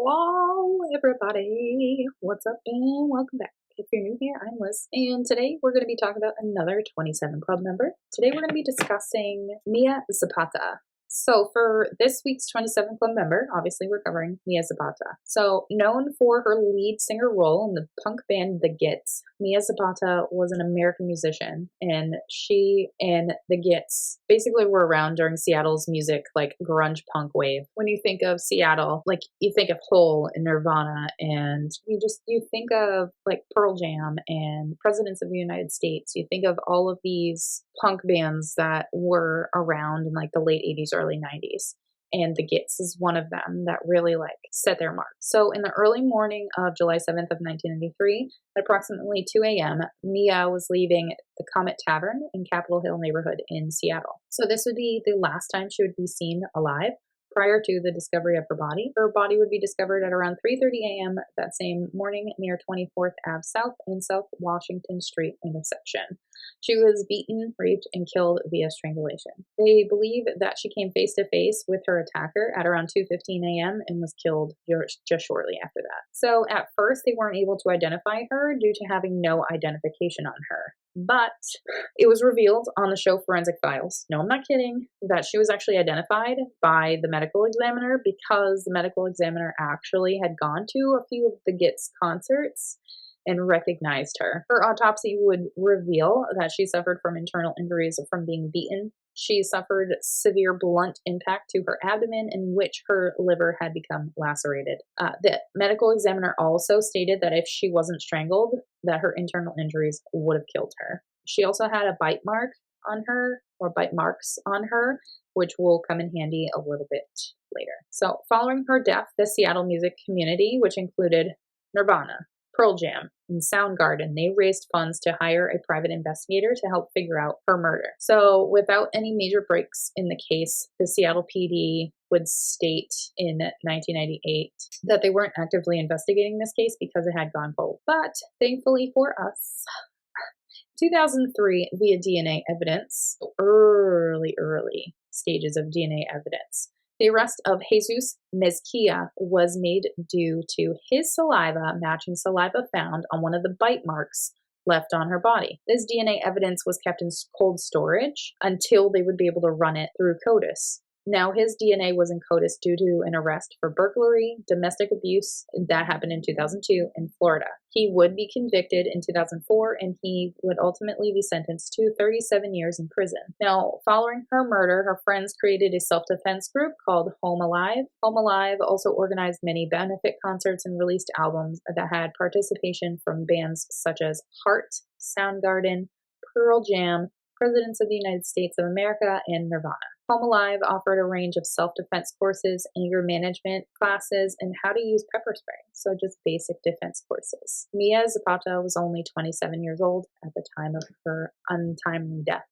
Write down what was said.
Hello, everybody. What's up, and welcome back. If you're new here, I'm Liz, and today we're going to be talking about another 27 Club member. Today we're going to be discussing Mia Zapata. So for this week's 27 Club member, obviously we're covering Mia Zapata. So known for her lead singer role in the punk band The Gits, Mia Zapata was an American musician, and she and The Gits basically were around during Seattle's music, like grunge punk wave. When you think of Seattle, like you think of Hole and Nirvana, and you think of like Pearl Jam and Presidents of the United States. You think of all of these punk bands that were around in like the late 80s, early 90s. And The Gits is one of them that really like set their mark. So in the early morning of July 7th of 1993, at approximately 2 a.m., Mia was leaving the Comet Tavern in Capitol Hill neighborhood in Seattle. So this would be the last time she would be seen alive. Prior to the discovery of her body would be discovered at around 3:30 a.m. that same morning near 24th Ave South and South Washington Street intersection. She was beaten, raped, and killed via strangulation. They believe that she came face to face with her attacker at around 2:15 a.m. and was killed just shortly after that. So at first, they weren't able to identify her due to having no identification on her. But it was revealed on the show Forensic Files, no, I'm not kidding, that she was actually identified by the medical examiner because the medical examiner actually had gone to a few of the Gits concerts and recognized her. Her autopsy would reveal that she suffered from internal injuries from being beaten. She suffered severe blunt impact to her abdomen in which her liver had become lacerated. The medical examiner also stated that if she wasn't strangled, that her internal injuries would have killed her. She also had a bite mark on her, or bite marks on her, which will come in handy a little bit later. So following her death, the Seattle music community, which included Nirvana, Pearl Jam, and Soundgarden, they raised funds to hire a private investigator to help figure out her murder. So without any major breaks in the case, the Seattle PD would state in 1998 that they weren't actively investigating this case because it had gone cold. But thankfully for us, 2003, via DNA evidence, early stages of DNA evidence, the arrest of Jesus Mezquia was made due to his saliva matching saliva found on one of the bite marks left on her body. This DNA evidence was kept in cold storage until they would be able to run it through CODIS. Now, his DNA was in CODIS due to an arrest for burglary, domestic abuse, that happened in 2002 in Florida. He would be convicted in 2004, and he would ultimately be sentenced to 37 years in prison. Now, following her murder, her friends created a self-defense group called Home Alive. Home Alive also organized many benefit concerts and released albums that had participation from bands such as Heart, Soundgarden, Pearl Jam, Presidents of the United States of America, and Nirvana. Home Alive offered a range of self-defense courses, anger management classes, and how to use pepper spray, so just basic defense courses. Mia Zapata was only 27 years old at the time of her untimely death.